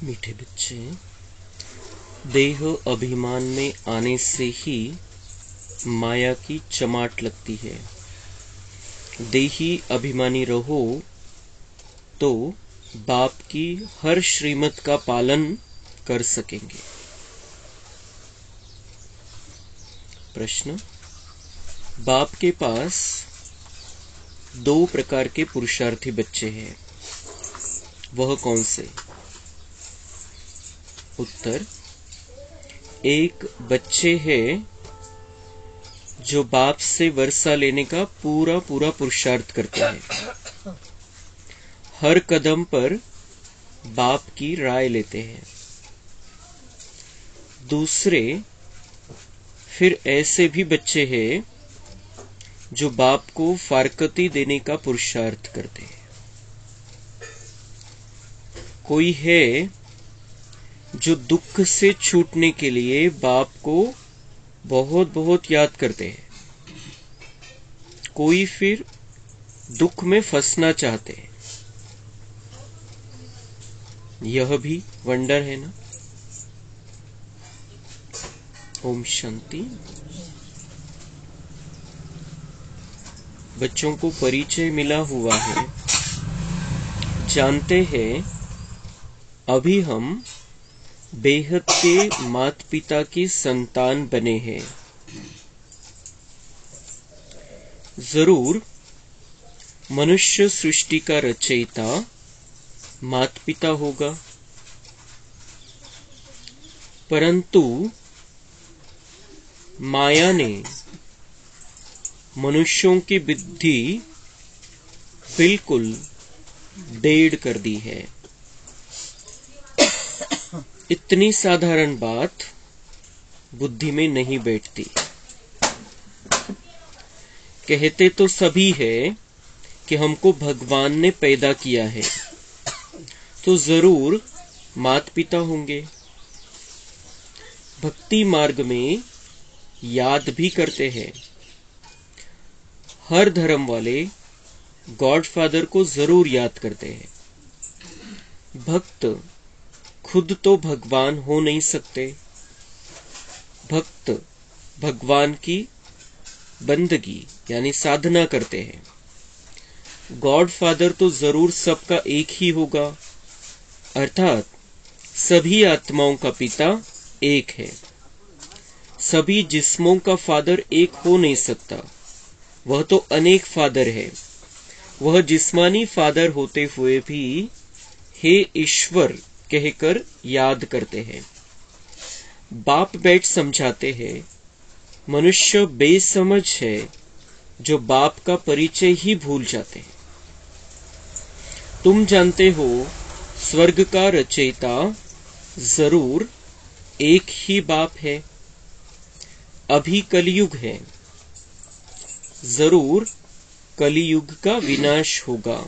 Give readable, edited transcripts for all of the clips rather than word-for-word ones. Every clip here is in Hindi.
मीठे बच्चे, देह अभिमान में आने से ही माया की चमाट लगती है। देही अभिमानी रहो तो बाप की हर श्रीमत का पालन कर सकेंगे। प्रश्न, बाप के पास दो प्रकार के पुरुषार्थी बच्चे हैं, वह कौन से? उत्तर, एक बच्चे हैं जो बाप से वर्षा लेने का पूरा पुरुषार्थ करते हैं, हर कदम पर बाप की राय लेते हैं। दूसरे फिर ऐसे भी बच्चे हैं जो बाप को फारकती देने का पुरुषार्थ करते हैं। कोई है जो दुख से छूटने के लिए बाप को बहुत बहुत याद करते हैं। कोई फिर दुख में फंसना चाहते हैं। यह भी वंडर है ना। ओम शांति। बच्चों को परिचय मिला हुआ है। जानते हैं अभी हम बेहद के माता पिता की संतान बने हैं। जरूर मनुष्य सृष्टि का रचयिता माता पिता होगा, परंतु माया ने मनुष्यों की बुद्धि बिल्कुल डेढ़ कर दी है। इतनी साधारण बात बुद्धि में नहीं बैठती। कहते तो सभी है कि हमको भगवान ने पैदा किया है, तो जरूर माता पिता होंगे। भक्ति मार्ग में याद भी करते हैं। हर धर्म वाले गॉड फादर को जरूर याद करते हैं। भक्त खुद तो भगवान हो नहीं सकते। भक्त भगवान की बंदगी यानी साधना करते हैं। गॉड फादर तो जरूर सबका एक ही होगा, अर्थात सभी आत्माओं का पिता एक है। सभी जिस्मों का फादर एक हो नहीं सकता, वह तो अनेक फादर है। वह जिस्मानी फादर होते हुए भी हे ईश्वर कहकर याद करते हैं। बाप बैठ समझाते हैं, मनुष्य बेसमझ है जो बाप का परिचय ही भूल जाते हैं। तुम जानते हो स्वर्ग का रचयिता जरूर एक ही बाप है। अभी कलयुग है, जरूर कलयुग का विनाश होगा।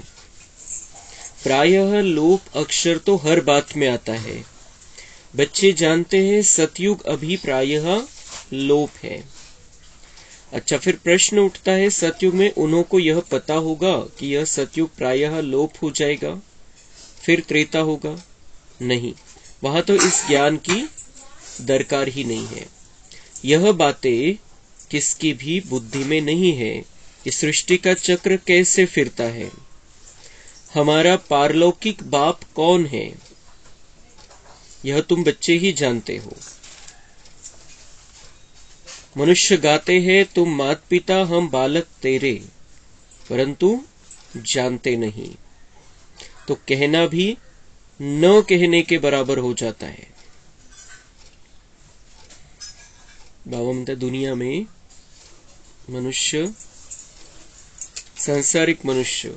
प्रायः लोप अक्षर तो हर बात में आता है। बच्चे जानते हैं सतयुग अभी प्रायः लोप है। अच्छा, फिर प्रश्न उठता है, सतयुग में उन्हों को यह पता होगा कि यह सतयुग प्रायः लोप हो जाएगा, फिर त्रेता होगा? नहीं, वहां तो इस ज्ञान की दरकार ही नहीं है। यह बातें किसकी भी बुद्धि में नहीं है कि सृष्टि का चक्र कैसे फिरता है, हमारा पारलौकिक बाप कौन है, यह तुम बच्चे ही जानते हो। मनुष्य गाते हैं तुम मात पिता हम बालक तेरे, परंतु जानते नहीं, तो कहना भी न कहने के बराबर हो जाता है। बाबा म्हणता दुनिया में मनुष्य, सांसारिक मनुष्य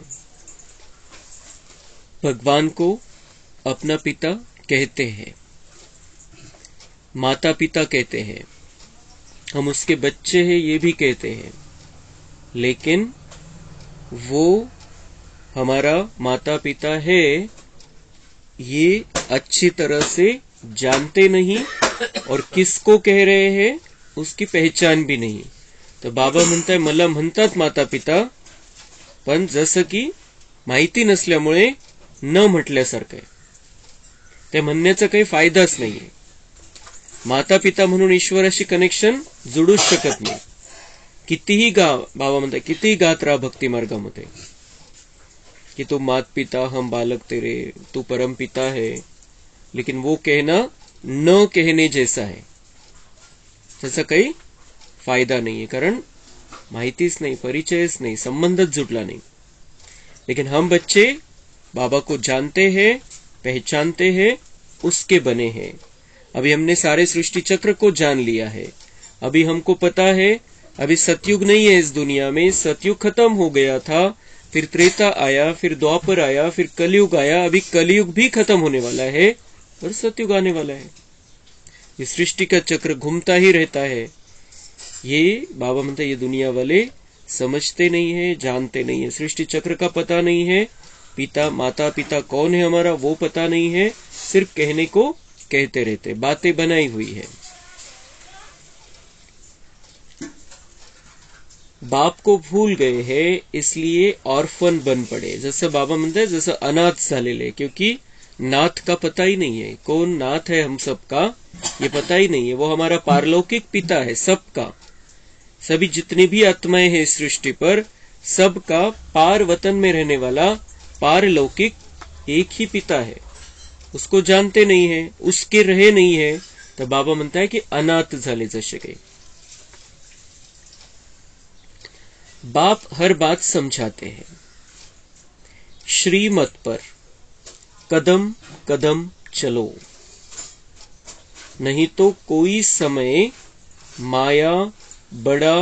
भगवान को अपना पिता कहते हैं, माता पिता कहते हैं, हम उसके बच्चे हैं ये भी कहते हैं, लेकिन वो हमारा माता पिता है ये अच्छी तरह से जानते नहीं, और किसको कह रहे हैं उसकी पहचान भी नहीं। तर बाबा म्हणताय मला म्हणतात माता पिता, पण जसं की माहिती नसल्यामुळे न म्हटल्यासारखं आहे. ते म्हणण्याचा काही फायदाच नाहीये. माता पिता म्हणून ईश्वराशी कनेक्शन जुळूच शकत नाही. कितीही बाबा म्हणतात कितीही गात राहा भक्ती मार्गामध्ये कि तू मात पिता हम बालक तेरे, तू परम पिता है, लेकिन वो कहना न कहने जैसा है. त्याचा काही फायदा नाहीये, कारण माहितीच नाही, परिचयच नाही, संबंधच जुटला नहीं. लेकिन हम बच्चे बाबा को जानते हैं, पहचानते हैं, उसके बने हैं. अभी हमने सारे सृष्टि चक्र को जान लिया है. अभी हमको पता है अभी सतयुग नहीं है इस दुनिया में, सतयुग खत्म हो गया था, फिर त्रेता आया, फिर द्वापर आया, फिर कलयुग आया, अभी कलयुग भी खत्म होने वाला है और सतयुग आने वाला है. ये सृष्टि का चक्र घूमता ही रहता है. ये बाबा म्हणते ये दुनिया वाले समझते नहीं है, जानते नहीं है. सृष्टि चक्र का पता नहीं है, पिता माता पिता कौन है हमारा वो पता नहीं है, सिर्फ कहने को कहते रहते, बातें बनाई हुई है. बाप को भूल गए हैं इसलिए ऑर्फन बन पडे. जसं बाबा म्हणतात जसं अनाथ झालेले, क्योंकि नाथ का पता ही नहीं है. कौन नाथ है हम सबका ये पता ही नहीं है. वो हमारा पारलौकिक पिता है सबका. सभी जितनी भी आत्माएं हैं इस सृष्टि पर, सबका पार वतन में रहने वाला पारलौकिक एक ही पिता है. उसको जानते नहीं है, उसके रहे नहीं है, तो बाबा म्हणता है कि अनाथ झाले जसे काही. बाप हर बात समझाते हैं. श्रीमत पर कदम कदम चलो, नहीं तो कोई समय माया बड़ा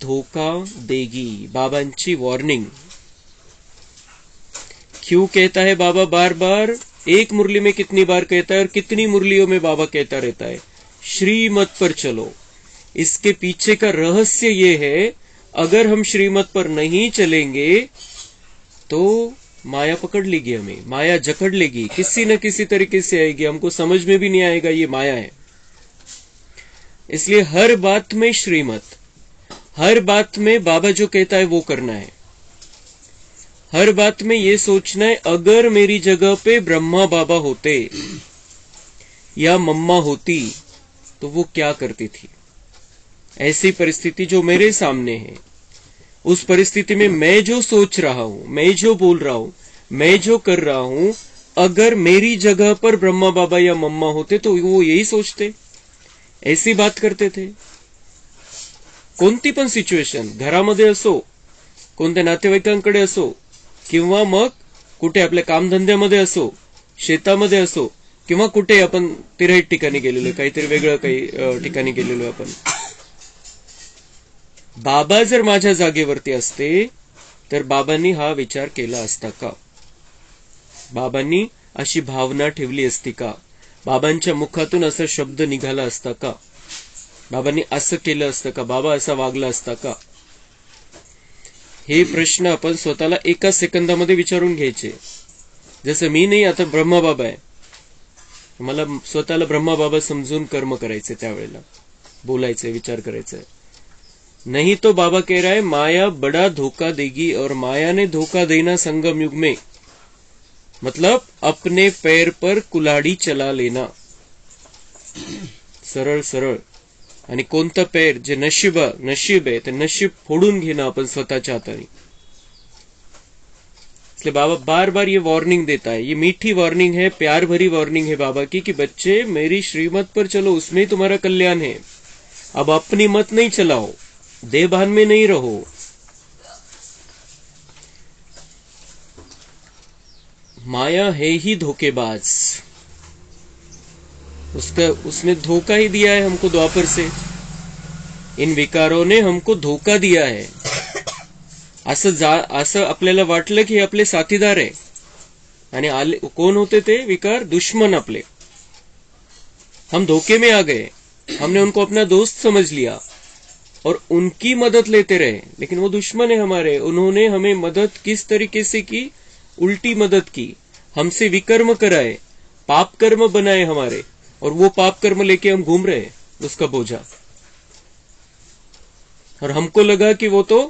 धोखा देगी. बाबांची वॉर्निंग. क्यों कहता है बाबा बार बार? एक मुरली में कितनी बार कहता है और कितनी मुरलियों में बाबा कहता रहता है श्रीमत पर चलो. इसके पीछे का रहस्य ये है, अगर हम श्रीमत पर नहीं चलेंगे तो माया पकड़ लेगी हमें, माया जकड़ लेगी, किसी न किसी तरीके से आएगी, हमको समझ में भी नहीं आएगा ये माया है. इसलिए हर बात में श्रीमत, हर बात में बाबा जो कहता है वो करना है. हर बात में ये सोचना है अगर मेरी जगह पे ब्रह्मा बाबा होते या मम्मा होती तो वो क्या करती थी. ऐसी परिस्थिति जो मेरे सामने है, उस परिस्थिति में मैं जो सोच रहा हूं, मैं जो बोल रहा हूं, मैं जो कर रहा हूं, अगर मेरी जगह पर ब्रह्मा बाबा या मम्मा होते तो वो यही सोचते, ऐसी बात करते थे. कोणती पण सिच्युएशन, घरामध्ये असो, कोणत्या नातेवाईकांकडे असो, किंवा मग कुठे आपल्या कामधंद्यामध्ये असो, शेतामध्ये असो, किंवा कुठे आपण तिरहित ठिकाणी गेलेलो, काहीतरी वेगळं काही ठिकाणी गेलेलो आपण. बाबा जर माझ्या जागेवरती असते तर बाबांनी हा विचार केला असता का? बाबांनी अशी भावना ठेवली असती का? बाबांच्या मुखातून असा शब्द निघाला असता का? बाबांनी असं केलं असतं का? बाबा असा वागला असता का? हे प्रश्न आपण स्वतःला एका सेकंदामध्ये विचारून घ्यायचे. जसं मी नाही, आता ब्रह्मा बाबा आहे, मला स्वतःला ब्रह्मा बाबा समजून कर्म करायचे, त्यावेळेला बोलायचे, विचार करायचे. नहीं तो बाबा कह रहा है माया बड़ा धोखा देगी, और माया ने धोखा देना संगम युग में, मतलब अपने पैर पर कुल्हाड़ी चला लेना. सरळ सरळ. आणि कोणतं पैर जे नशीब आहे ते नशीब फोडून घेणं आपण स्वतःच्या हाताने. इसलिए बाबा बार बार ये वार्निंग देता है. ये मीठी वार्निंग है, प्यार भरी वार्निंग है बाबा की कि बच्चे मेरी श्रीमत पर चलो, उसमें तुम्हारा कल्याण है. अब अपनी मत नहीं चलाओ, देभान में नहीं रहो. माया है ही धोखेबाज. उसने धोखा ही दिया है हमको द्वापर से. इन विकारों ने हमको धोखा दिया है. असं आपल्याला वाटलं की हे आपले साथीदार आहे, आणि आले कोण होते ते विकार? दुश्मन आपले. हम धोखे में आ गए, हमने उनको अपना दोस्त समझ लिया और उनकी मदद लेते रहे, लेकिन वो दुश्मन है हमारे. उन्होंने हमें मदद किस तरीके से की? उल्टी मदद की. हमसे विकर्म कराए, पाप कर्म बनाए हमारे, और वो पाप कर्म लेके हम घूम रहे हैं, उसका बोझा. और हमको लगा कि वो तो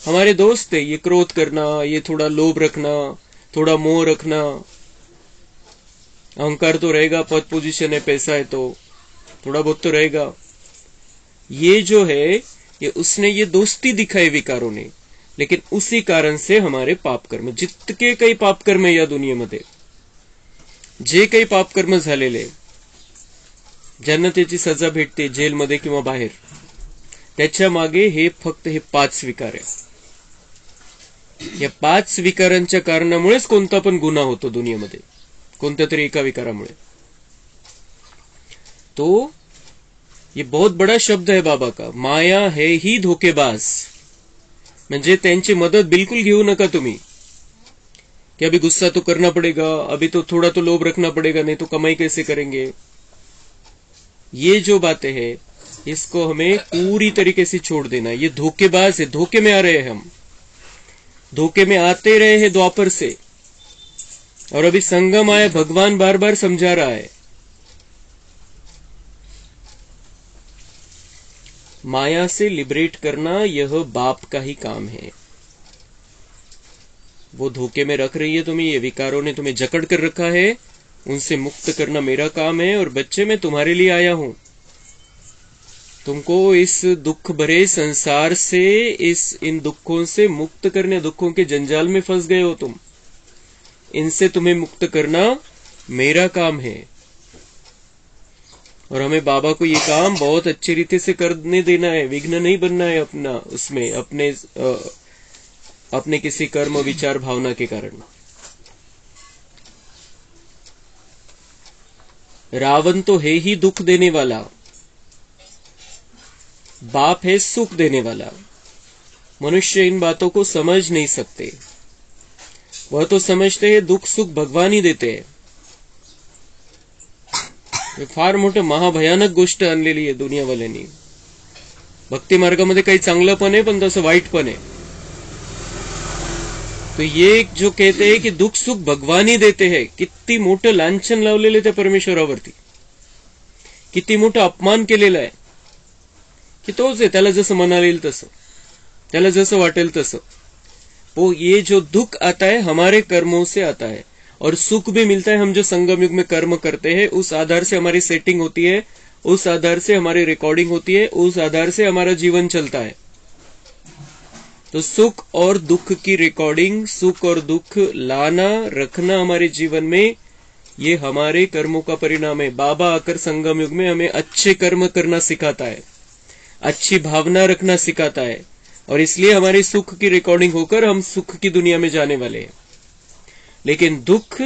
हमारे दोस्त है. ये क्रोध करना, ये थोड़ा लोभ रखना, थोड़ा मोह रखना, अहंकार तो रहेगा, पद पोजीशन है, पैसा है, तो थोड़ा बहुत तो रहेगा। ये जो है, ये उसने ये दोस्ती दिखाई विकारों ने, लेकिन उसी कारण से हमारे पाप कर्म, जितके काही पाप कर्म या दुनियेमध्ये, जे काही पाप कर्म झालेले, ज्यांना त्याची सजा भेटते जेलमध्ये किंवा बाहेर, त्याच्या मागे हे फक्त हे 5 विकार आहे. या 5 विकारांच्या कारणामुळेच कोणता पण गुन्हा होतो दुनियेमध्ये, कोणत्या तरी एका विकारामुळे. तो ये बहुत बड़ा शब्द है बाबा का, माया है ही धोखेबाज. म्हणजे त्यांची मदत बिल्कुल घेऊ नका तुम्ही, कि अभी गुस्सा तो करना पड़ेगा, अभी तो थोड़ा तो लोभ रखना पड़ेगा, नहीं तो कमाई कैसे करेंगे. ये जो बातें हैं, इसको हमें पूरी तरीके से छोड़ देना. ये धोखेबाज है, धोखे में आ रहे हैं हम, धोखे में आते रहे हैं द्वापर से, और अभी संगम आया, भगवान बार बार समझा रहा है. माया से लिबरेट करना यह बाप का ही काम है. वो धोखे में रख रही है तुम्हें, ये विकारों ने तुम्हें जकड़ कर रखा है, उनसे मुक्त करना मेरा काम है. और बच्चे, मैं तुम्हारे लिए आया हूं. तुमको इस दुख भरे संसार से, इन दुखों से मुक्त करने, दुखों के जंजाल में फंस गए हो तुम, इनसे तुम्हें मुक्त करना मेरा काम है. और हमें बाबा को ये काम बहुत अच्छी रीति से करने देना है, विघ्न नहीं बनना है अपना उसमें, अपने किसी कर्म विचार भावना के कारण. रावण तो है ही दुख देने वाला, बाप है सुख देने वाला. मनुष्य इन बातों को समझ नहीं सकते. वह तो समझते हैं दुख सुख भगवान ही देते हैं. फार मोठं महाभयानक गोष्ट आणलेली आहे दुनियावाल्यांनी. भक्ती मार्गामध्ये काही चांगलं पण आहे, पण तसं वाईट पण आहे. तो ये जो कहते हैं कि दुख सुख भगवान ही देते हैं, किती मोठं लांछन लावलेलं त्या परमेश्वरावरती, किती मोठं अपमान केलेला आहे. की तोच आहे, त्याला जसं म्हणायला येईल तसं, त्याला जसं वाटेल तसं. वो ये जो दुख आता है हमारे कर्मों से आता है, और सुख भी मिलता है हम जो संगम युग में कर्म करते हैं. उस आधार से हमारी सेटिंग होती है, उस आधार से हमारी रिकॉर्डिंग होती है, उस आधार से हमारा जीवन चलता है. तो सुख और दुख की रिकॉर्डिंग, सुख और दुख लाना रखना हमारे जीवन में, ये हमारे कर्मों का परिणाम है. बाबा आकर संगम युग में हमें अच्छे कर्म करना सिखाता है, अच्छी भावना रखना सिखाता है, और इसलिए हमारी सुख की रिकॉर्डिंग होकर हम सुख की दुनिया में जाने वाले हैं. लेकिन दुख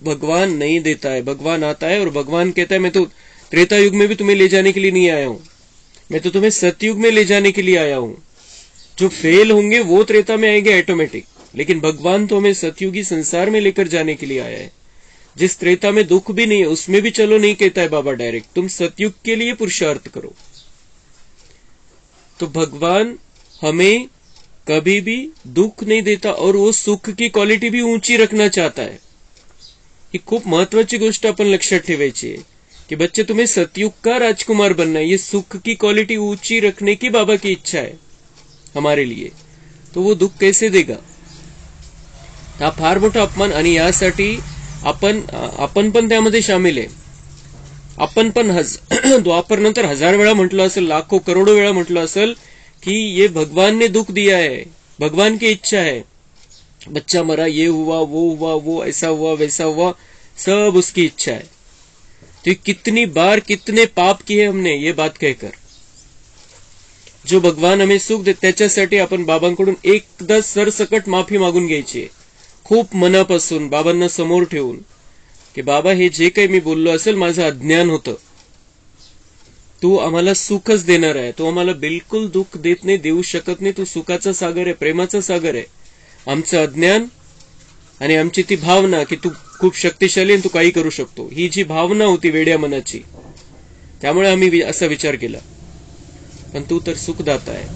भगवान नहीं देता है. भगवान आता है और भगवान कहता है, मैं तो त्रेता युग में भी तुम्हें ले जाने के लिए नहीं आया हूं, मैं तो तुम्हें सतयुग में ले जाने के लिए आया हूं. जो फेल होंगे वो त्रेता में आएंगे ऑटोमेटिक, लेकिन भगवान तो हमें सतयुगी संसार में लेकर जाने के लिए आया है. जिस त्रेता में दुख भी नहीं है उसमें भी चलो नहीं कहता है बाबा डायरेक्ट, तुम सतयुग के लिए पुरुषार्थ करो. तो भगवान हमें कभी भी दुख नहीं देता, और वो सुख की क्वालिटी भी ऊंची रखना चाहता है. ही खूप महत्वाची गोष्ट आपण लक्षात ठेवायची आहे कि बच्चे, तुम्हें सतयुग का राजकुमार बनना है. ये सुख की क्वालिटी ऊंची रखने की बाबा की इच्छा है हमारे लिए. तो वो दुख कैसे देगा? हा फार मोठा अपमान. आणि यासाठी आपण पण त्यामध्ये शामिल आहे. आपण पण द्वापर नंतर 1000 वेळा म्हटलं असेल, लाखों करोड़ों वेळा म्हटलं असेल कि ये भगवान ने दुख दिया है, भगवान की इच्छा है. बच्चा मरा, ये हुआ, वो ऐसा हुआ, वैसा हुआ, सब उसकी इच्छा है. तो कितनी बार कितने पाप किए हमने ये बात कहकर. जो भगवान हमें सुख देत त्याच्यासाठी आपण बाबांकडून एकदा सरसकट माफी मागून घ्यायची, खूप मनापासून बाबांना समोर ठेवून, की बाबा हे जे काही मी बोललो असेल माझं अज्ञान होतं, तू आम्हाला सुखच देणार आहे, तू आम्हाला बिलकुल दुःख देत नाही, देऊ शकत नाही. तू सुखाचा सागर आहे, प्रेमाचा सागर आहे. आमचं अज्ञान आणि आमची ती भावना की तू खूप शक्तिशाली आणि तू काही करू शकतो, ही जी भावना होती वेड्या मनाची, त्यामुळे आम्ही असा विचार केला. पण तू तर सुखदाता है.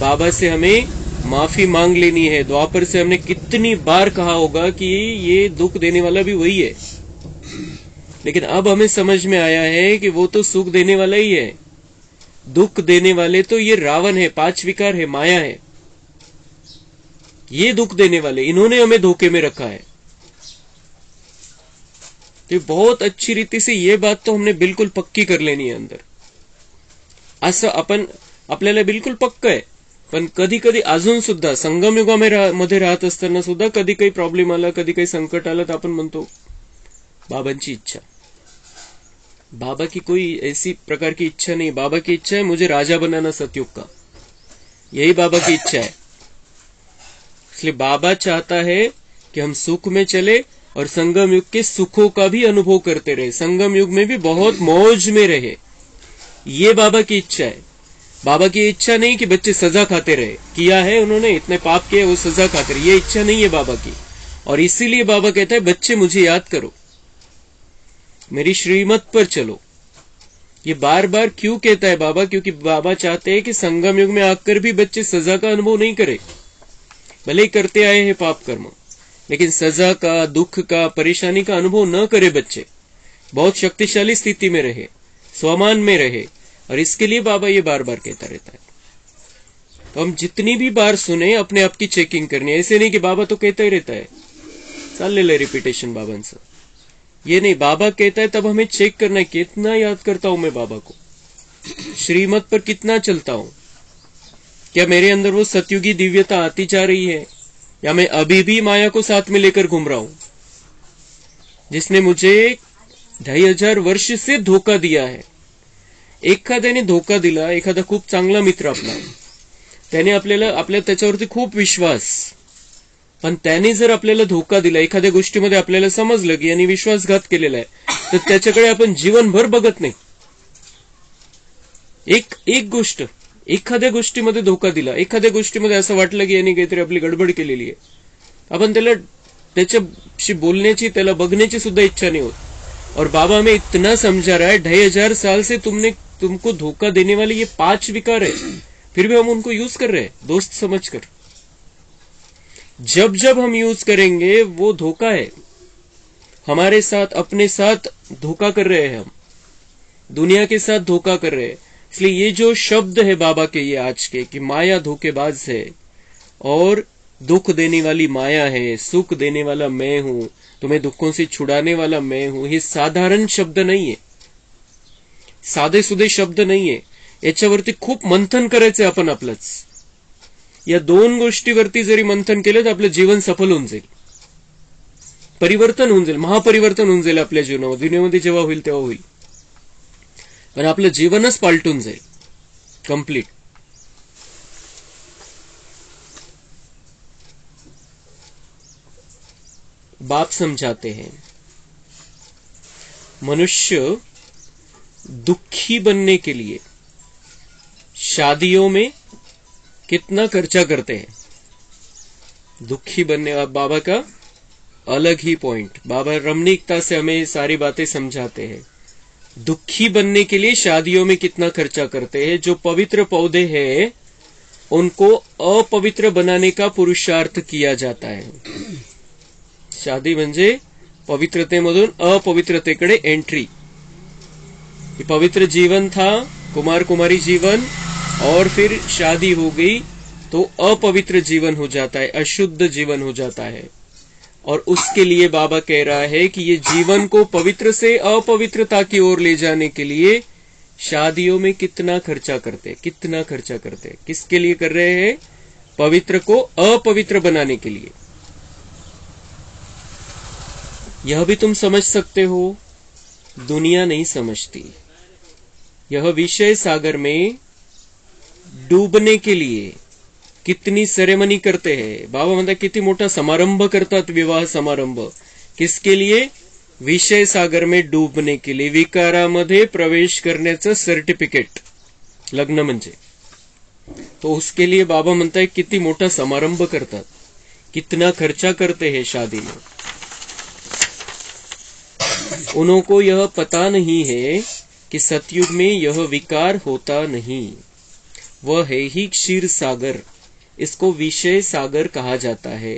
बाबा से हमें माफी मांग लेनी है. द्वापर से हमने कितनी बार कहा होगा कि ये दुख देने वाला भी वही है, लेकिन अब हमें समझ में आया है कि वो तो सुख देने वाला ही है. दुख देने वाले तो ये रावण है, 5 विकार है, माया है. ये दुख देने वाले, इन्होंने हमें धोखे में रखा है. तो बहुत अच्छी रीति से ये बात तो हमने बिलकुल पक्की कर लेनी आहे अंदर. असं आपण आपल्याला बिलकुल पक्क आहे. पण कधी कधी अजून सुद्धा संगमयुगामध्ये राहत असताना सुद्धा कधी काही प्रॉब्लेम आला, कधी काही संकट आलं, तर आपण म्हणतो बाबांची इच्छा. बाबा की कोई ऐसी प्रकार की इच्छा नहीं. बाबा की इच्छा है मुझे राजा बनाना सतयुग का, यही बाबा की इच्छा है. इसलिए बाबा चाहता है कि हम सुख में चले और संगम युग के सुखों का भी अनुभव करते रहे, संगम युग में भी बहुत मौज में रहे. ये बाबा की इच्छा है. बाबा की इच्छा नहीं कि बच्चे सजा खाते रहे, किया है उन्होंने, इतने पाप किए वो सजा खाते रहे, ये इच्छा नहीं है बाबा की. और इसीलिए बाबा कहता है बच्चे मुझे याद करो, मेरी श्रीमत पर चलो. ये बार बार क्यों कहता है बाबा? क्योंकि बाबा चाहते हैं कि संगम युग में आकर भी बच्चे सजा का अनुभव नहीं करे. भले ही करते आए हैं पाप कर्म, लेकिन सजा का, दुख का, परेशानी का अनुभव न करे बच्चे. बहुत शक्तिशाली स्थिति में रहे, स्वमान में रहे. और इसके लिए बाबा ये बार बार कहता रहता है. तो हम जितनी भी बार सुने अपने आप की चेकिंग करनी है. ऐसे नहीं कि बाबा तो कहता ही रहता है, चाललेलं आहे रिपीटेशन बाबांचं. ये नहीं, बाबा कहता है तब हमें चेक करना है कितना याद करता हूं मैं बाबा को, श्रीमत पर कितना चलता हूं. क्या मेरे अंदर वो सतयुगी दिव्यता आती जा रही है, या मैं अभी भी माया को साथ में लेकर घूम रहा हूं, जिसने मुझे 2500 वर्ष से धोखा दिया है. एखाद्याने धोका दिला, एखादा खूप चांगला मित्र आपला, त्याने आपल्या त्याच्यावरती खूप विश्वास, पण त्याने जर आपल्याला धोका दिला, एखाद्या गोष्टीमध्ये आपल्याला समजलं की याने विश्वासघात केलेला आहे, तर त्याच्याकडे आपण जीवनभर बघत नाही. एक गोष्ट, एखाद्या गोष्टीमध्ये धोका दिला, एखाद्या गोष्टीमध्ये असं वाटलं की याने काहीतरी आपली गडबड केलेली आहे, आपण त्याच्याशी बोलण्याची, त्याला बघण्याची सुद्धा इच्छा नहीं होती. और बाबा हमें इतना समझा रहा है, 2500 साल से तुमको धोखा देने वाले ये 5 विकार है, फिर भी हम उनको यूज कर रहे हैं दोस्त समझकर. जब जब हम यूज करेंगे वो धोखा है, हमारे साथ, अपने साथ धोखा कर रहे हैं हम, दुनिया के साथ धोखा कर रहे हैं. इसलिए ये जो शब्द है बाबा के ये आज के, कि माया धोखेबाज है और दुख देने वाली माया है, सुख देने वाला मैं हूं, तुम्हें दुखों से छुड़ाने वाला मैं हूं, हे साधारण शब्द नाहीये, साधे सुधे शब्द नाहीये. याच्यावरती खूप मंथन करायचंय आपण आपलंच. या 2 गोष्टीवरती जरी मंथन केलं तर आपलं जीवन सफल होऊन जाईल, परिवर्तन होऊन जाईल, महापरिवर्तन होऊन जाईल आपल्या जीवनामध्ये. दुनियेमध्ये जेव्हा होईल तेव्हा होईल, पण आपलं जीवनच पालटून जाईल कंप्लीट. बाप समझाते हैं मनुष्य दुखी बनने के लिए शादियों में कितना खर्चा करते हैं. दुखी बनने, बाबा का अलग ही पॉइंट, बाबा रमणीकता से हमें सारी बातें समझाते हैं. दुखी बनने के लिए शादियों में कितना खर्चा करते हैं. जो पवित्र पौधे हैं उनको अपवित्र बनाने का पुरुषार्थ किया जाता है. शादी म्हणजे पवित्रतेमधून अपवित्रतेकडे एंट्री. पवित्र जीवन था, कुमार कुमारी जीवन, और फिर शादी हो गई तो अपवित्र जीवन हो जाता है, अशुद्ध जीवन हो जाता है. और उसके लिए बाबा कह रहा है कि ये जीवन को पवित्र से अपवित्रता की ओर ले जाने के लिए शादियों में कितना खर्चा करते, कितना खर्चा करते. किसके लिए कर रहे हैं? पवित्र को अपवित्र बनाने के लिए. यह भी तुम समझ सकते हो, दुनिया नहीं समझती. यह विषय सागर में डूबने के लिए कितनी सेरेमनी करते हैं. बाबा म्हणतात किती मोठा समारंभ करतात, विवाह समारंभ. किसके लिए? विषय सागर में डूबने के लिए, विकारामध्ये प्रवेश करण्याचं सर्टिफिकेट, लग्न म्हणजे. तो उसके लिए बाबा म्हणताय किती मोठा समारंभ करतात, कितना खर्चा करते हैं शादी में. उनको यह पता नहीं है कि सतयुग में यह विकार होता नहीं. वह है ही क्षीर सागर, इसको विषय सागर कहा जाता है.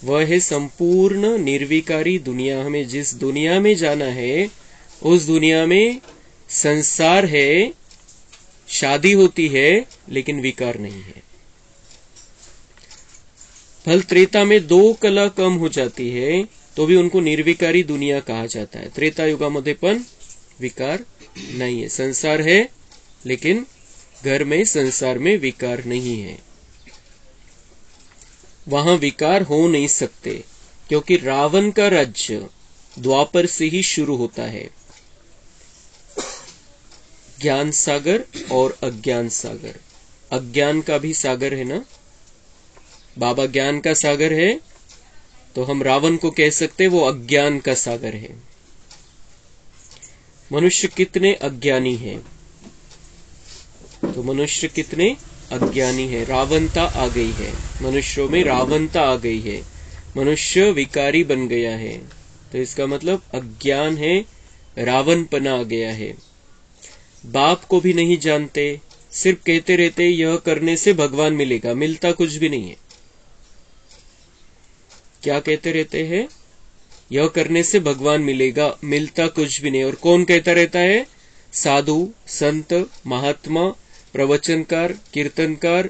वह है संपूर्ण निर्विकारी दुनिया. हमें जिस दुनिया में जाना है उस दुनिया में संसार है, शादी होती है लेकिन विकार नहीं है. फल त्रेता में 2 कला कम हो जाती है, तो भी उनको निर्विकारी दुनिया कहा जाता है। त्रेता युगामध्ये पण विकार नहीं है, संसार है लेकिन घर में संसार में विकार नहीं है, वहां विकार हो नहीं सकते, क्योंकि रावण का राज्य द्वापर से ही शुरू होता है। ज्ञान सागर और अज्ञान सागर, अज्ञान का भी सागर है ना, बाबा ज्ञान का सागर है, तो हम रावण को कह सकते वो अज्ञान का सागर है। मनुष्य कितने अज्ञानी है, तो मनुष्य कितने अज्ञानी है, रावणता आ गई है, मनुष्यों में रावणता आ गई है, मनुष्य विकारी बन गया है, तो इसका मतलब अज्ञान है, रावणपना आ गया है। बाप को भी नहीं जानते, सिर्फ कहते रहते यह करने से भगवान मिलेगा, मिलता कुछ भी नहीं है। क्या कहते रहते हैं? यह करने से भगवान मिलेगा, मिलता कुछ भी नहीं। और कौन कहता रहता है? साधु, संत, महात्मा, प्रवचनकार, कीर्तनकार,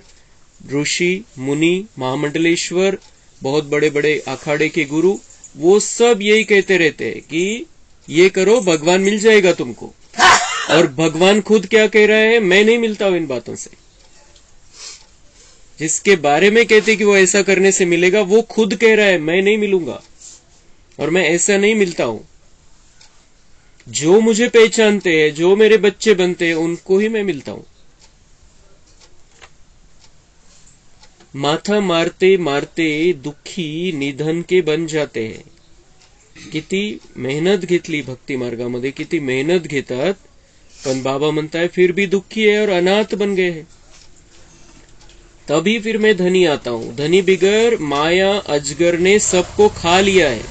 ऋषि, मुनि, महामंडलेश्वर, बहुत बड़े बड़े अखाड़े के गुरु, वो सब यही कहते रहते हैं कि ये करो भगवान मिल जाएगा तुमको। और भगवान खुद क्या कह रहा है? मैं नहीं मिलता हूं इन बातों से। जिसके बारे में कहते कि वो ऐसा करने से मिलेगा, वो खुद कह रहा है मैं नहीं मिलूंगा और मैं ऐसा नहीं मिलता हूं। जो मुझे पहचानते हैं, जो मेरे बच्चे बनते हैं, उनको ही मैं मिलता हूं। माथा मारते मारते दुखी निधन के बन जाते हैं। किती मेहनत घेतली भक्ती मार्गामध्ये, किती मेहनत घेतात, पण बाबा म्हणताय फिर भी दुखी है और अनाथ बन गए हैं। तभी फिर मैं धनी आता हूं। धनी बिगर माया अजगर ने सबको खा लिया है।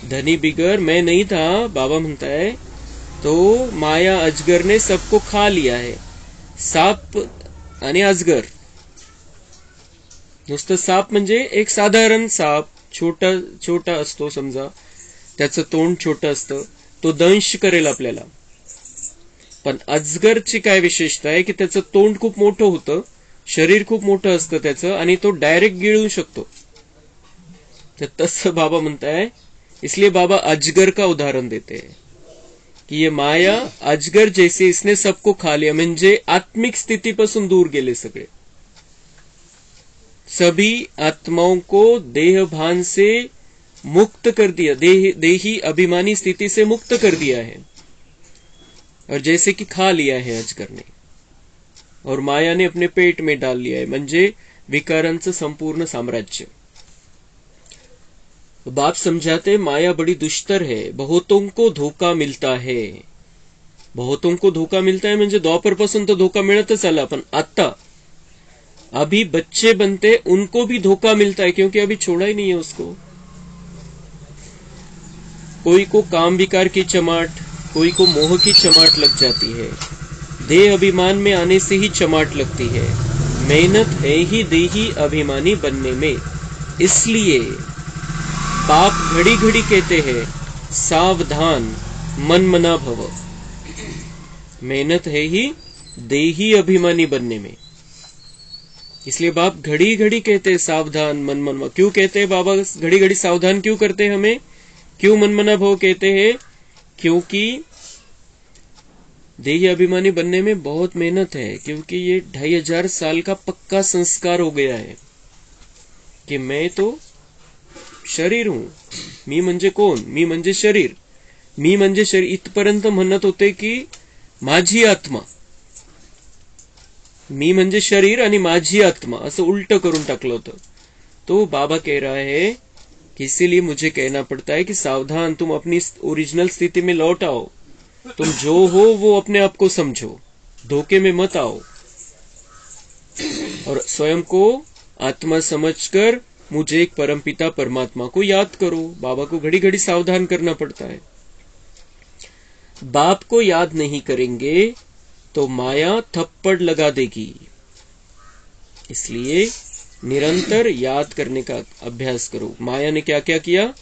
धनी बिगर मैं नहीं था, बाबा म्हणता है, तो माया अजगर ने सबको खा लिया है। साप आणि अजगर, नुसतं साप म्हणजे एक साधारण साप, छोटा छोटा असतो समजा, त्याचं तोंड छोटं असतं, तो दंश करेल आपल्याला। पण अजगरची काय विशेषता आहे की त्याचं तोंड खूप मोठं होतं, शरीर खूप मोठं असतं त्याचं, आणि तो डायरेक्ट गिळू शकतो। तर तसं बाबा म्हणताय, इसलिए बाबा अजगर का उदाहरण देते हैं कि ये माया अजगर जैसे इसने सबको खा लिया, म्हणजे आत्मिक स्थितीपासून दूर गेले सगळे। सभी आत्माओं को देह भान से मुक्त कर दिया, देही अभिमानी स्थिति से मुक्त कर दिया है, और जैसे कि खा लिया है अजगर ने, और माया ने अपने पेट में डाल लिया है, म्हणजे विकारांचं संपूर्ण साम्राज्य। बाप समझाते माया बड़ी दुष्टर है, बहुतों को धोखा मिलता है। बहुतों को धोखा मिलता है म्हणजे द्वापरपासून तो धोखा मिळतच आला, पण आता अभी बच्चे बनते उनको भी धोखा मिलता है, क्योंकि अभी छोड़ा ही नहीं है उसको। कोई को काम विकार की चमाट, कोई को मोह की चमाट लग जाती है, देह अभिमान में आने से ही चमाट लगती है। मेहनत है ही देही अभिमानी बनने में, इसलिए बाप घड़ी घड़ी कहते हैं सावधान मन मना भव। मेहनत है ही देही अभिमानी बनने में, इसलिए बाप घड़ी घड़ी कहते हैं सावधान मन मना। क्यों कहते हैं बाबा घड़ी घड़ी सावधान क्यों करते हैं हमें? क्यों मन मना भव कहते हैं? क्योंकि देही अभिमानी बनने में बहुत मेहनत है, क्योंकि ये 2500 साल का पक्का संस्कार हो गया है कि मैं तो शरीर हूं। मी म्हणजे कोण? मी म्हणजे शरीर, मी म्हणजे शरीर इथपर्यंत म्हणत होते की माझी आत्मा, मी म्हणजे शरीर आणि माझी आत्मा, असं उल्ट करून टाकलं होतं। तो बाबा कह रहा है कि इसीलिए मुझे कहना पड़ता है कि सावधान, तुम अपनी ओरिजिनल स्थिति में लौट आओ, तुम जो हो वो अपने आप को समझो, धोखे में मत आओ, और स्वयं को आत्मा समझकर मुझे एक परमपिता परमात्मा को याद करो। बाबा को घड़ी घड़ी सावधान करना पड़ता है। बाप को याद नहीं करेंगे तो माया थप्पड़ लगा देगी, इसलिए निरंतर याद करने का अभ्यास करो। माया ने क्या क्या किया?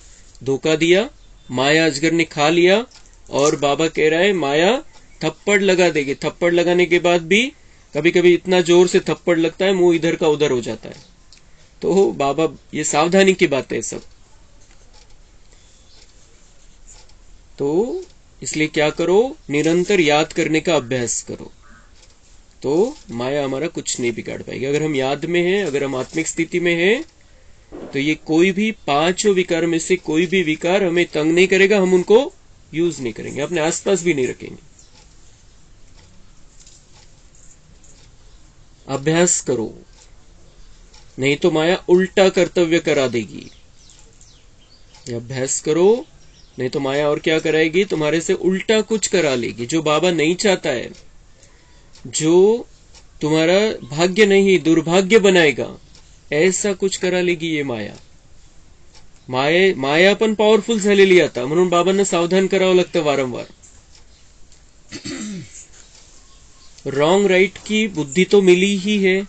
धोखा दिया, माया अजगर ने खा लिया, और बाबा कह रहा है माया थप्पड़ लगा देगी। थप्पड़ लगाने के बाद भी कभी कभी इतना जोर से थप्पड़ लगता है मुंह इधर का उधर हो जाता है। तो बाबा ये सावधानी की बात है सब। तो इसलिए क्या करो, निरंतर याद करने का अभ्यास करो, तो माया हमारा कुछ नहीं बिगाड़ पाएगी। अगर हम याद में हैं, अगर हम आत्मिक स्थिति में हैं, तो ये कोई भी 5 विकार में से कोई भी विकार हमें तंग नहीं करेगा, हम उनको यूज नहीं करेंगे, अपने आसपास भी नहीं रखेंगे। अभ्यास करो, नहीं तो माया उल्टा कर्तव्य करा देगी। अभ्यास करो, नहीं तो माया और क्या कराएगी, तुम्हारे से उल्टा कुछ करा लेगी, जो बाबा नहीं चाहता है, जो तुम्हारा भाग्य नहीं दुर्भाग्य बनाएगा, ऐसा कुछ करा लेगी ये माया। माया पण पॉवरफुल झालेली आता, म्हणून बाबांना सावधान करावं लागतं वारंवार। रॉंग राईट की बुद्धी तो मिली ही है,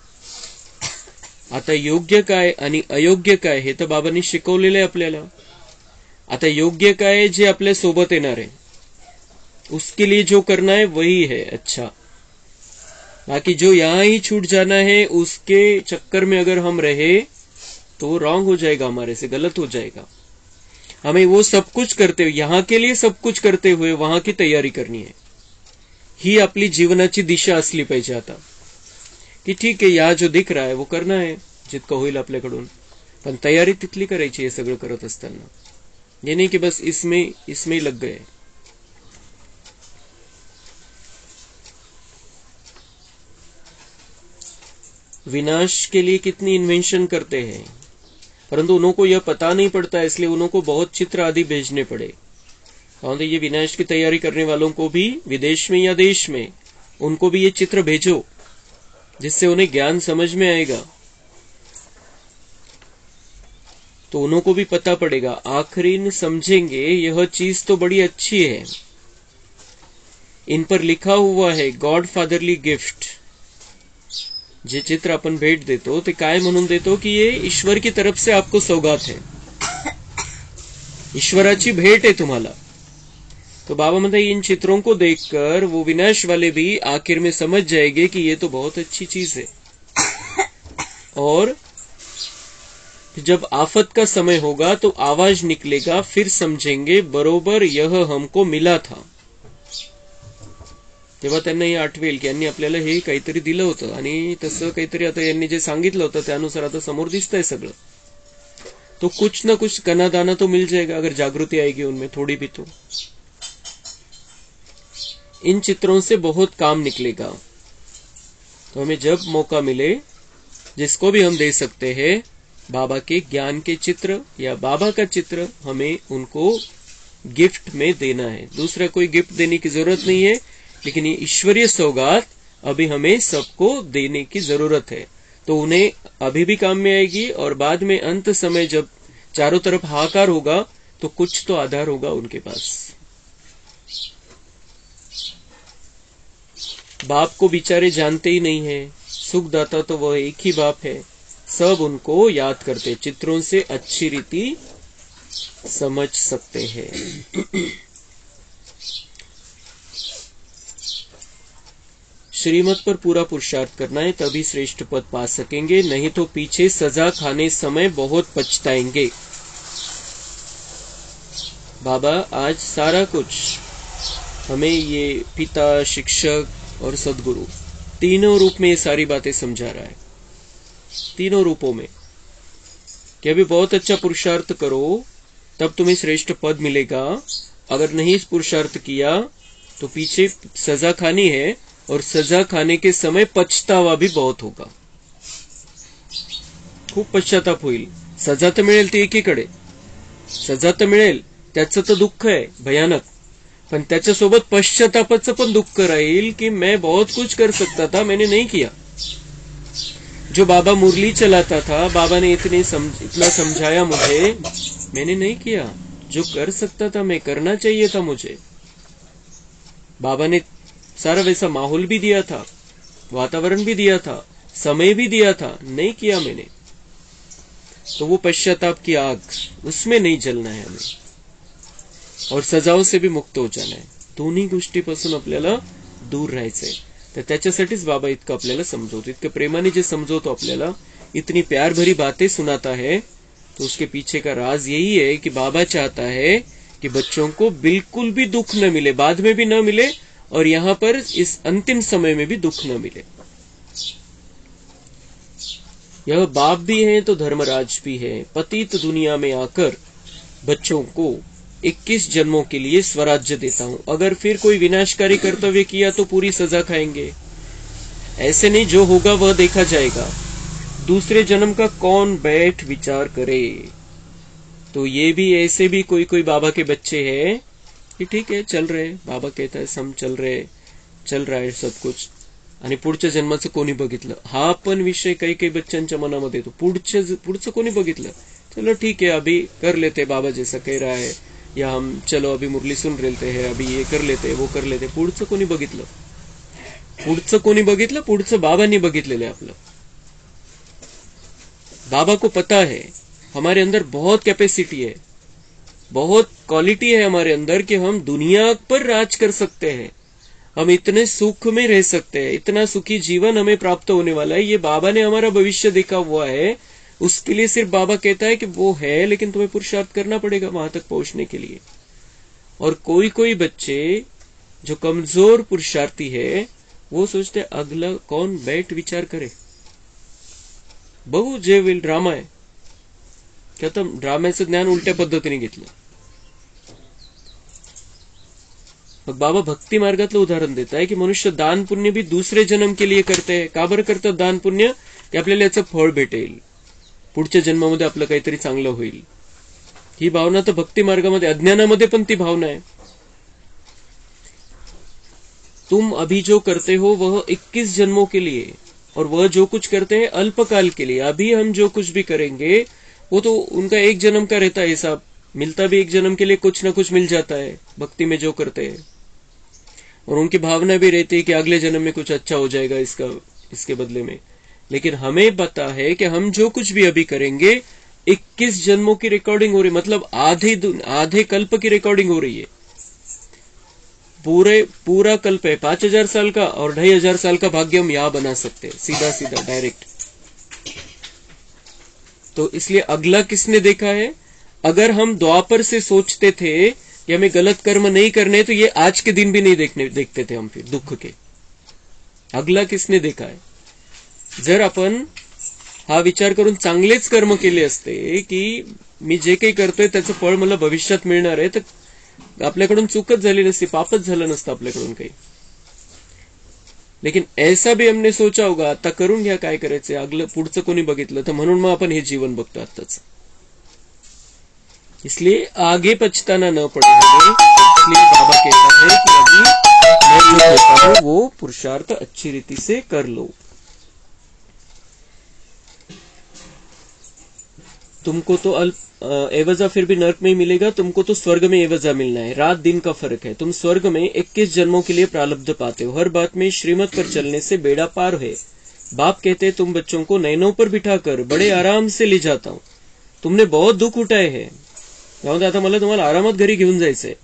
आता योग्य काय आणि अयोग्य काय हे तर बाबांनी शिकवलेलं आहे आपल्याला। आता योग्य काय जे आपल्या सोबत येणार आहे, उसके लिए जो करना है वही है अच्छा, बाकी जो यहां ही छूट जाना है उसके चक्कर में अगर हम रहे तो रॉन्ग हो जाएगा, हमारे से गलत हो जाएगा। हमें वो सब कुछ करते हुए, यहां के लिए सब कुछ करते हुए वहां की तयारी करनी है, ही आपली जीवनाची दिशा असली पाहिजे आता, की ठीक आहे या जो दिख रहा है वो करना है जितकं होईल आपल्याकडून, पण तयारी तिथली करायची हे सगळं करत असताना, ये नहीं कि बस इसमें लग गए। विनाश के लिए कितनी इन्वेंशन करते हैं, परंतु उनको यह पता नहीं पड़ता, इसलिए उनको बहुत चित्र आदि भेजने पड़े। और ये विनाश की तैयारी करने वालों को भी विदेश में या देश में, उनको भी ये चित्र भेजो, जिससे उन्हें ज्ञान समझ में आएगा, तो उनको भी पता पड़ेगा, आखिरीन समझेंगे यह चीज तो बड़ी अच्छी है, इन पर लिखा हुआ है गॉड फादरली गिफ्ट। जे चित्र आपण भेट देतो ते काय म्हणून देतो, की ये ईश्वर की तरफ से आपको सौगात है, ईश्वराची भेट है तुम्हाला। तो बाबा म्हणते इन चित्रों को देखकर वो विनाश वाले भी आखिर में समझ जाएंगे कि ये तो बहुत अच्छी चीज है, और जब आफत का समय होगा तो आवाज निकलेगा, फिर समझेंगे बरोबर यह हमको मिला था। तेव्हा त्यांना हे आठवेल की यांनी आपल्याला हे काहीतरी दिलं होतं, आणि तसं काहीतरी आता यांनी जे सांगितलं होतं त्यानुसार आता समोर दिसतंय सगळं, तो कुछ न कुछ कना दाना तो मिल जाएगा अगर जागृति आएगी उनमें थोड़ी भी। तो इन चित्रों से बहुत काम निकलेगा, तो हमें जब मौका मिले, जिसको भी हम दे सकते हैं बाबा के ज्ञान के चित्र या बाबा का चित्र, हमें उनको गिफ्ट में देना है। दूसरा कोई गिफ्ट देने की जरूरत नहीं है, लेकिन ये ईश्वरीय सौगात अभी हमें सबको देने की जरूरत है, तो उन्हें अभी भी काम में आएगी, और बाद में अंत समय जब चारों तरफ हाहाकार होगा तो कुछ तो आधार होगा उनके पास। बाप को बेचारे जानते ही नहीं है, सुखदाता तो वह एक ही बाप है, सब उनको याद करते, चित्रों से अच्छी रीति समझ सकते हैं। श्रीमत पर पूरा पुरुषार्थ करना है, तभी श्रेष्ठ पद पा सकेंगे, नहीं तो पीछे सजा खाने समय बहुत पछताएंगे। बाबा आज सारा कुछ हमें ये पिता, शिक्षक और सदगुरु तीनों रूप में ये सारी बातें समझा रहा है, तीनों रूपों में, कि अभी बहुत अच्छा पुरुषार्थ करो तब तुम्हें श्रेष्ठ पद मिलेगा, अगर नहीं पुरुषार्थ किया तो पीछे सजा खानी है, और सजा खाने के समय पछतावा भी बहुत होगा, खूप पश्चाताप होईल। सजा तर मिळेल ती एकीकडे, सजा तर मिळेल, त्याचं तर दुःख आहे भयानक, पण त्याच्यासोबत पश्चातापाचं पण दुःख राहील कि मैं बहुत कुछ कर सकता था, मैंने नहीं किया। जो बाबा मुरली चलाता था, बाबा ने इतना समझाया मुझे, मैंने नहीं किया। जो कर सकता था मैं, करना चाहिए था मुझे। बाबा ने सारा वैसा माहौल भी दिया था, वातावरण भी दिया था, समय भी दिया था, नहीं किया मैंने। तो वो पश्चाताप की आग, उसमें नहीं जलना है हमें, और सजाओं से भी मुक्त हो जाना है। दोन्ही गोष्टीपासून आपल्याला दूर राहायचंय। तर त्याच्यासाठीच बाबा इतकं आपल्याला समजवतो, इतके प्रेमाने जे समजवतो आपल्याला, इतनी प्यार भरी बातें सुनाता है, तो उसके पीछे का राज यही है कि बाबा चाहता है कि बच्चों को बिल्कुल भी दुख न मिले, बाद में भी न मिले और यहां पर इस अंतिम समय में भी दुख न मिले। यह बाप भी है तो धर्मराज भी है। पतित दुनिया में आकर बच्चों को 21 जन्मों के लिए स्वराज्य देता हूं। अगर फिर कोई विनाशकारी कर्तव्य किया तो पूरी सजा खाएंगे। ऐसे नहीं, जो होगा वह देखा जाएगा। दूसरे जन्म का कौन बैठ विचार करे। तो ये भी ऐसे भी कोई कोई बाबा के बच्चे हैं कि ठीक है, चल रहे, बाबा कहता है सम चल रहा आहे सब कुछ, आणि पुढच्या जन्माचं कोणी बघितलं, हा पण विषय काही काही बच्चांच्या मनामध्ये येतो। पुढचं कोणी बघितलं, चलो ठीक है अभी कर लेते, बाबा जैसा कह रहा है, या हम चलो अभी मुरली सुन लेते हैं, अभी ये कर लेते वो कर लेते। पुढचं कोणी बघितलं, पुढचं बाबांनी बघितलेलं आहे आपलं। बाबा को पता है हमारे अंदर बहुत कैपेसिटी है, बहुत क्वालिटी है हमारे अंदर कि हम दुनिया पर राज कर सकते हैं, हम इतने सुख में रह सकते हैं, इतना सुखी जीवन हमें प्राप्त होने वाला है। ये बाबा ने हमारा भविष्य देखा हुआ है। उसके लिए सिर्फ बाबा कहता है कि वो है, लेकिन तुम्हें पुरुषार्थ करना पड़ेगा वहां तक पहुंचने के लिए। और कोई कोई बच्चे जो कमजोर पुरुषार्थी है वो सोचते अगला कौन बैठ विचार करे, बघू जे होईल, ड्रामा आहे। क्या ड्राम्याचं ज्ञान उलट्या पद्धतीने घेतलं। मग बाबा भक्ती मार्गातलं उदाहरण देत आहे की मनुष्य दान पुण्य भी दूसरे जन्म के लिए करते हैं। का बरं करतात दान पुण्य? की आपल्याला याचं फळ भेटेल, पुढच्या जन्मामध्ये आपलं काहीतरी चांगलं होईल। ही भावना तर भक्ती मार्गामध्ये, अज्ञानामध्ये पण ती भावना है। तुम अभी जो करते हो वह 21 जन्मों के लिए, और वह जो कुछ करते हैं अल्पकाल के लिए। अभी हम जो कुछ भी करेंगे वो तो उनका एक जन्म का रहता है हिसाब, मिलता भी एक जन्म के लिए कुछ ना कुछ मिल जाता है भक्ति में जो करते हैं। और उनकी भावना भी रहती है कि अगले जन्म में कुछ अच्छा हो जाएगा इसके बदले में। लेकिन हमें पता है कि हम जो कुछ भी अभी करेंगे 21 जन्मों की रिकॉर्डिंग हो रही, मतलब आधे कल्प की रिकॉर्डिंग हो रही है। पूरा कल्प है 5000 साल का, और 2500 साल का भाग्य हम यहां बना सकते हैं, सीधा सीधा डायरेक्ट। तो इसलिए अगला किसने देखा है? अगर हम द्वापर से सोचते थे कि हमें गलत कर्म नहीं करने, तो ये आज के दिन भी नहीं देखते थे हम फिर दुख के। अगला किसने देखा है? जर आपण हा विचार करून चांगलेच कर्म केले असते की मी जे काही करतोय त्याचं फळ मला भविष्यात मिळणार आहे, तर आपल्याकडून चूकच झाली नसती, पापच झालं नसतं आपल्याकडून काही। लेकिन ऐसा भी हमने सोचा होगा, आता करून घ्या काय करायचंय, अगलं पुढचं कोणी बघितलं तर, म्हणून मग आपण हे जीवन बघतो आताच। इसलिए आगे पछताना न पड़े हमें। इसलिए बाबा कहता है कि अभी मैं जो कहता हूं वो पुरुषार्थ अच्छी रीति से कर लो। तुमको तो एवजा फिर भी नर्क में ही मिलेगा, तुमको तो स्वर्ग में एवजा मिलना है। रात दिन का फर्क है। तुम स्वर्ग में 21 जन्मों के लिए प्रारब्ध पाते हो। हर बात में श्रीमत पर चलने से बेड़ा पार है। बाप कहते हैं तुम बच्चों को नैनों पर बिठाकर बड़े आराम से ले जाता हूं। तुमने बहुत दुख उठाए हैं, जाऊन आता मला तुम्हाला आरामात घरी घेऊन जायचंय।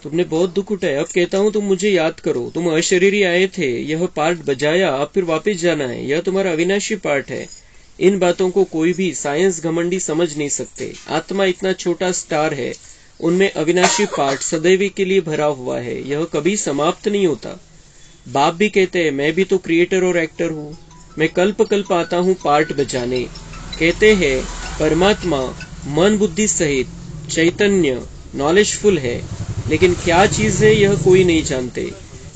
तुमने बहुत दुख उठाए, अब कहता हूं तुम मुझे याद करो। तुम अशरीरी आए थे, यह पार्ट बजाया, अब फिर वापस जाना है। यह तुम्हारा अविनाशी पार्ट है। इन बातों को कोई भी साइंस घमंडी समझ नहीं सकते। आत्मा इतना छोटा स्टार है, उनमें अविनाशी पार्ट सदैव के लिए भरा हुआ है, यह कभी समाप्त नहीं होता। बाप भी कहते हैं मैं भी तो क्रिएटर और एक्टर हूँ, मैं कल्प कल्प आता हूँ पार्ट बजाने। कहते हैं परमात्मा मन बुद्धि सहित चैतन्य नॉलेजफुल है, लेकिन क्या चीज है यह कोई नहीं जानते।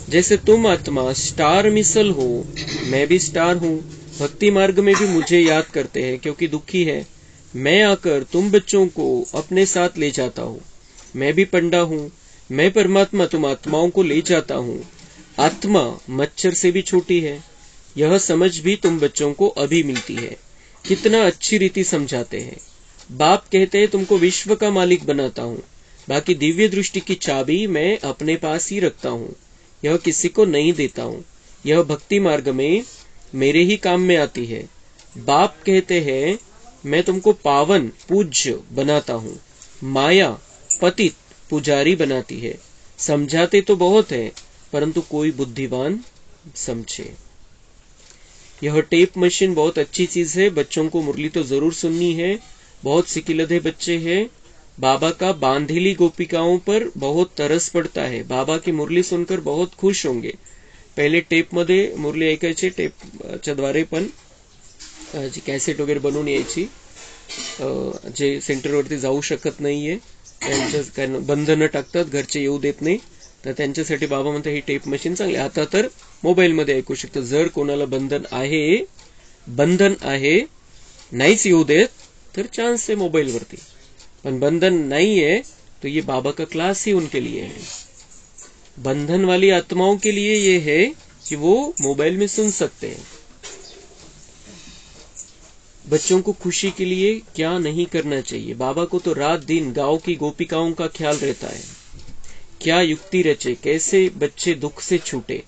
जैसे तुम आत्मा स्टार मिसल हो, मैं भी स्टार हूँ। भक्ति मार्ग में भी मुझे याद करते हैं क्योंकि दुखी है। मैं आकर तुम बच्चों को अपने साथ ले जाता हूँ। मैं भी पंडा हूँ, मैं परमात्मा तुम आत्माओं को ले जाता हूँ। आत्मा मच्छर से भी छोटी है, यह समझ भी तुम बच्चों को अभी मिलती है। कितना अच्छी रीति समझाते हैं। बाप कहते हैं तुमको विश्व का मालिक बनाता हूँ, बाकी दिव्य दृष्टि की चाबी मैं अपने पास ही रखता हूँ, यह किसी को नहीं देता हूँ। यह भक्ति मार्ग में मेरे ही काम में आती है। बाप कहते हैं मैं तुमको पावन पूज्य बनाता हूँ, माया पतित पुजारी बनाती है। समझाते तो बहुत है, परंतु कोई बुद्धिमान समझे। यह टेप मशीन बहुत अच्छी चीज है, बच्चों को मुरली तो जरूर सुननी है। बहुत सिकिलधे बच्चे हैं, बाबा का बांधेली गोपिकाओं पर बहुत तरस पडता है, बाबा की मुरली सुनकर बहुत खुश होंगे। पहिले टेपमध्ये मुरली ऐकायचे, टेपच्या द्वारे पण जी कॅसेट वगैरे बनवून यायची, जे सेंटरवरती जाऊ शकत नाहीये त्यांचं बंधनं टाकतात, घरचे येऊ देत नाही, तर त्यांच्यासाठी बाबा म्हणतात ही टेप मशीन चांगली. आता तर मोबाईलमध्ये ऐकू शकतो. जर कोणाला बंधन आहे नाहीच येऊ देत तर चांस है मोबाइलवरती, पण बंधन नहीं है तो ये बाबा का क्लास ही उनके लिए है. बंधन वाली आत्माओं के लिए ये है कि वो मोबाइल में सुन सकते हैं. बच्चों को खुशी के लिए क्या नहीं करना चाहिए. बाबा को तो रात दिन गांव की गोपिकाओं का ख्याल रहता है. क्या युक्ति रचे, कैसे बच्चे दुख से छूटे.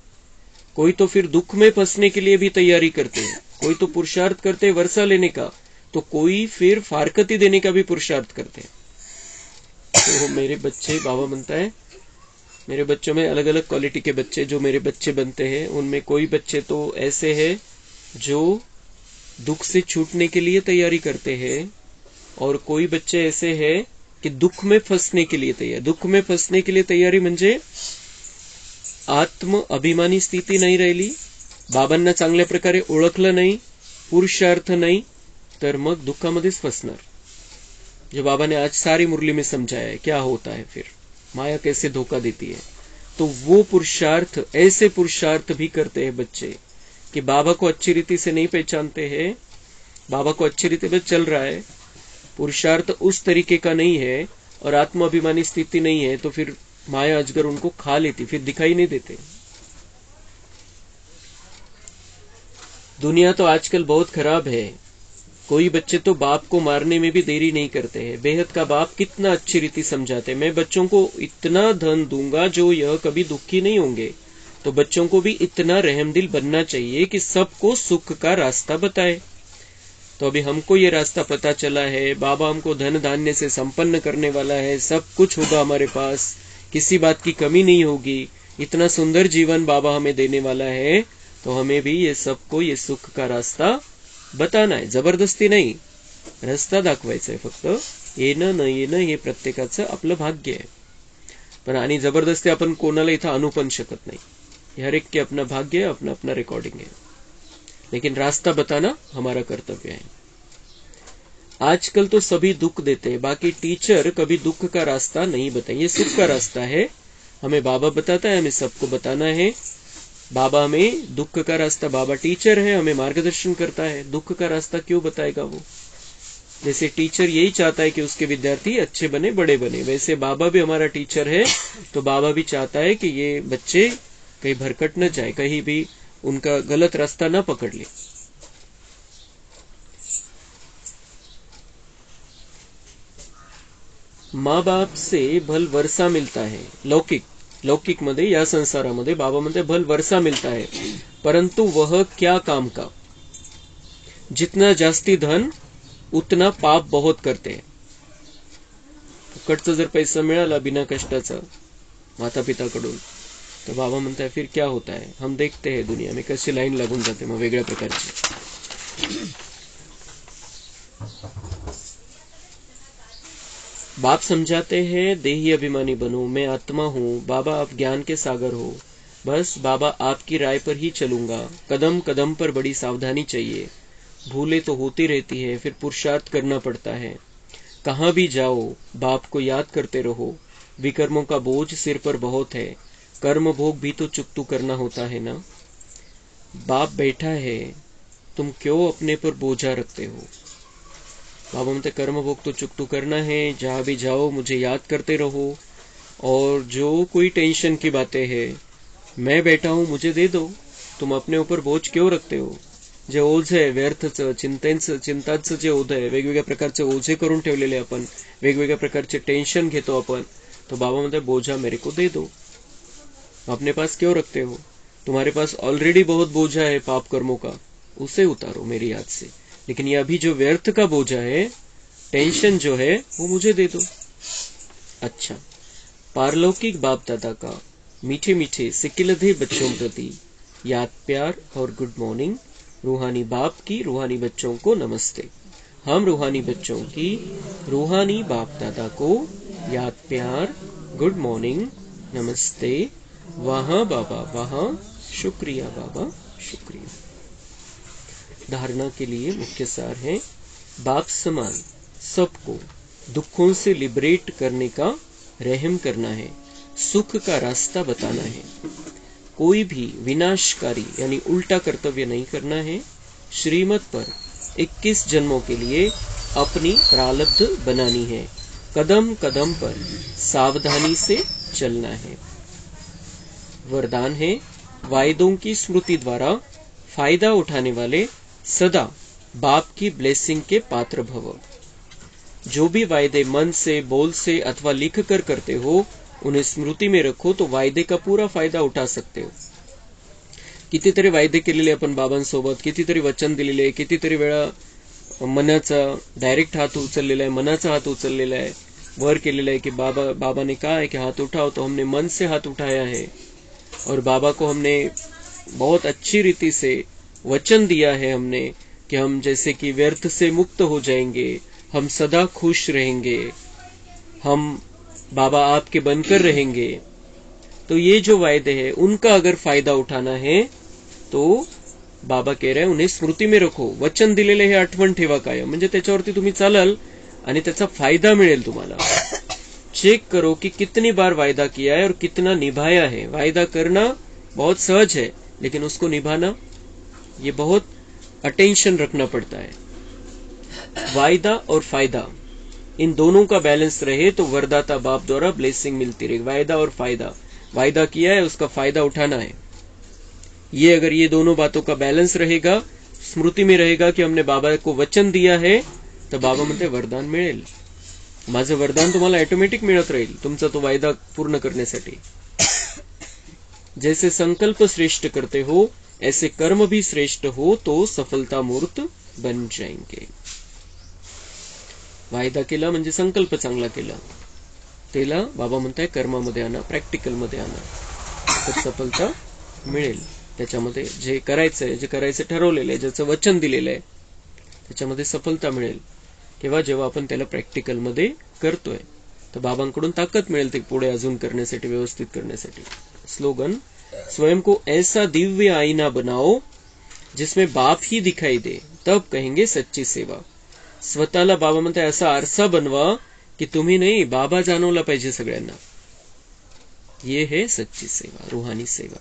कोई तो फिर दुख में फंसने के लिए भी तैयारी करते हैं, कोई तो पुरुषार्थ करते वर्षा लेने का, तो कोई फिर फारकती देने का भी पुरुषार्थ करते हैं. तो मेरे बच्चे, बाबा म्हणता है मेरे बच्चों में अलग अलग क्वालिटी के बच्चे जो मेरे बच्चे बनते हैं, उनमें कोई बच्चे तो ऐसे हैं जो दुख से छूटने के लिए तैयारी करते हैं, और कोई बच्चे ऐसे हैं कि दुख में फंसने के लिए तैयार. दुख में फंसने के लिए तैयारी म्हणजे आत्म अभिमानी स्थिती नाही राहिली, बाबांना चांगल्या प्रकारे ओळखलं नाही, पुरुषार्थ नाही, तर मग दुःखामध्येच फसणार. जो बाबा ने आज सारी मुरली में समझाया है क्या होता है, फिर माया कैसे धोखा देती है. तो वो पुरुषार्थ, ऐसे पुरुषार्थ भी करते हैं बच्चे कि बाबा को अच्छी रीति से नहीं पहचानते हैं, बाबा को अच्छी रीति से चल रहा है, पुरुषार्थ उस तरीके का नहीं है और आत्माभिमानी स्थिति नहीं है, तो फिर माया अजगर उनको खा लेती, फिर दिखाई नहीं देते. दुनिया तो आजकल बहुत खराब है. कोई बच्चे तो बाप को मारने में भी देरी नहीं करते हैं. बेहद का बाप कितना अच्छी रीति समझाते हैं, मैं बच्चों को इतना धन दूंगा जो यह कभी दुखी नहीं होंगे. तो बच्चों को भी इतना रहमदिल बनना चाहिए कि सबको सुख का रास्ता बताए. तो अभी हमको ये रास्ता पता चला है, बाबा हमको धन धान्य से संपन्न करने वाला है, सब कुछ होगा हमारे पास, किसी बात की कमी नहीं होगी, इतना सुंदर जीवन बाबा हमें देने वाला है, तो हमें भी ये सबको ये सुख का रास्ता बताना है. जबरदस्ती नाही, रस्ता दाखवायचा आहे. फक्त येणं न येणं हे प्रत्येकाचं आपलं भाग्य आहे. पण आणि जबरदस्ती आपण कोणाला इथं आणू पण शकत नाही. हर एक के अपना भाग्य है, अपना अपना रिकॉर्डिंग है, लेकिन रास्ता बताना हमारा कर्तव्य है. आजकल तो सभी दुख देते हैं, बाकी टीचर कभी दुख का रास्ता नहीं बताए. ये सुख का रास्ता है, हमें बाबा बताता है, हमें सबको बताना है. बाबा हमें दुख का रास्ता, बाबा टीचर है, हमें मार्गदर्शन करता है. दुख का रास्ता क्यों बताएगा वो. जैसे टीचर यही चाहता है कि उसके विद्यार्थी अच्छे बने, बड़े बने, वैसे बाबा भी हमारा टीचर है, तो बाबा भी चाहता है कि ये बच्चे कहीं भरकट न जाए, कहीं भी उनका गलत रास्ता न पकड़ ले. माँ बाप से भल वर्षा मिलता है. लौकिक मध्ये, या संसारामध्ये बाबा म्हणते भल वर्षा मिलता है, परंतु वह क्या काम का. जितना जास्ती धन उतना पाप बहुत करते हैं. फुकटचा जर पैसा मिळाला बिना कष्टाचा माता पिताकडून, तो बाबा म्हणता है फिर क्या होता है. हम देखते हैं दुनिया में कशी लाईन लागून जाते मग वेगळ्या प्रकारची. बाप समझाते हैं देही अभिमानी बनो, मैं आत्मा हूँ, बाबा आप ज्ञान के सागर हो, बस बाबा आपकी राय पर ही चलूंगा. कदम कदम पर बड़ी सावधानी चाहिए, भूले तो होती रहती है, फिर पुरुषार्थ करना पड़ता है. कहाँ भी जाओ बाप को याद करते रहो, विकर्मों का बोझ सिर पर बहुत है, कर्म भोग भी तो चुकतू करना होता है ना. बाप बैठा है, तुम क्यों अपने पर बोझा रखते हो. बाबा म्हणते कर्म भोग तो चुकतू करना है, जहां भी जाओ मुझे याद करते रहो, और जो कोई टेंशन की बातें हैं मैं बैठा हूं मुझे दे दो. तुम अपने ऊपर बोझ क्यों रखते हो. जे ओझ आहे व्यर्थचं, चिंताचं जे ओझ आहे, वेगवेगळ्या प्रकारचे ओझे करून ठेवलेले आपण, वेगवेगळ्या प्रकारचे टेंशन घेतो आपण, तो बाबा म्हणते बोझा मेरे को दे दो. अपने पास क्यों रखते हो. तुम्हारे पास ऑलरेडी बहुत बोझा है पाप कर्मों का, उसे उतारो मेरी याद से, लेकिन ये अभी जो व्यर्थ का बोझा है, टेंशन जो है, वो मुझे दे दो. अच्छा, पारलौकिक बाप दादा का मीठे मीठे सिकिलधे बच्चों प्रति याद, प्यार और गुड मॉर्निंग. रूहानी बाप की रूहानी बच्चों को नमस्ते। हम रूहानी बच्चों की रूहानी बाप दादा को याद प्यार, गुड मॉर्निंग, नमस्ते, वहां बाबा वहां, शुक्रिया बाबा शुक्रिया। धारणा के लिए मुख्य सार है, बाप समान सबको दुखों से लिबरेट करने का रहम करना है, सुख का रास्ता बताना है, कोई भी विनाशकारी यानी उल्टा कर्तव्य नहीं करना है, श्रीमत पर 21 जन्मों के लिए अपनी प्रारब्ध बनानी है, कदम कदम पर सावधानी से चलना है। वरदान है, वायदों की स्मृति द्वारा फायदा उठाने वाले सदा बाप की ब्लेसिंग के पात्र भव। जो भी वायदे मन से, बोल से अथवा लिख कर करते हो, उन्हें स्मृती में रखो तो वायदे का पूरा फायदा उठा सकते हो। कितीतरी वायदे केलेले आपण बाबांसोबत, कितीतरी वचन दिलेले, कितीतरी वेळा मनाचा डायरेक्ट हात उचललेला आहे, मनाचा हात उचललेला आहे, वर केलेला है कि बाबा ने कहा है कि हाथ उठाओ, तो हमने मन से हाथ उठाया है और बाबा को हमने बहुत अच्छी रीति से वचन दिया है हमने कि हम जैसे कि व्यर्थ से मुक्त हो जाएंगे, हम सदा खुश रहेंगे, हम बाबा आपके बनकर रहेंगे। तो ये जो वायदे हैं उनका अगर फायदा उठाना है तो बाबा कह रहे हैं उन्हें स्मृती में रखो, वचन दिलेले हे आठवण ठेवा कायम, म्हणजे त्याच्यावरती तुम्ही चालाल आणि त्याचा फायदा मिळेल तुम्हाला। चेक करो कि कितनी बार वायदा किया है और कितना निभाया है। वायदा करना बहुत सहज है, लेकिन उसको निभाना ये बहुत अटेंशन रखना पड़ता है। वायदा और फायदा इन दोनों का बैलेंस रहे तो वरदाता बाप द्वारा ब्लेसिंग मिलती रहेगी। वायदा और फायदा, वायदा किया है उसका फायदा उठाना है, ये अगर ये दोनों बातों का बैलेंस रहेगा, स्मृति में रहेगा कि हमने बाबा को वचन दिया है, तर बाबा म्हणते वरदान मिळेल, माझं वरदान तुम्हाला ऑटोमॅटिक मिळत राहील तुमचा तो वायदा पूर्ण करण्यासाठी। जैसे संकल्प श्रेष्ठ करते हो ऐसे कर्म भी श्रेष्ठ हो तो सफलता मूर्त बन जाएंगे। वायदा केला म्हणजे संकल्प चांगला केला, त्याला बाबा म्हणताय कर्मामध्ये आणा, प्रॅक्टिकल मध्ये आणा, तर सफलता मिळेल। त्याच्यामध्ये जे करायचंय, जे करायचं ठरवलेलं आहे, ज्याचं वचन दिलेलं आहे, त्याच्यामध्ये सफलता मिळेल केव्हा, जेव्हा आपण त्याला प्रॅक्टिकल मध्ये करतोय, तर बाबांकडून ताकद मिळेल ते पुढे अजून करण्यासाठी, व्यवस्थित करण्यासाठी। स्लोगन, स्वयं को ऐसा दिव्य आईना बनाओ जिसमें बाप ही दिखाई दे, तब कहेंगे सच्ची सेवा। स्वतःला बाबा म्हणताय असा आरसा बनवा की तुम्ही नाही, बाबा जाणवला पाहिजे सगळ्यांना। ये है सच्ची सेवा, रूहानी सेवा।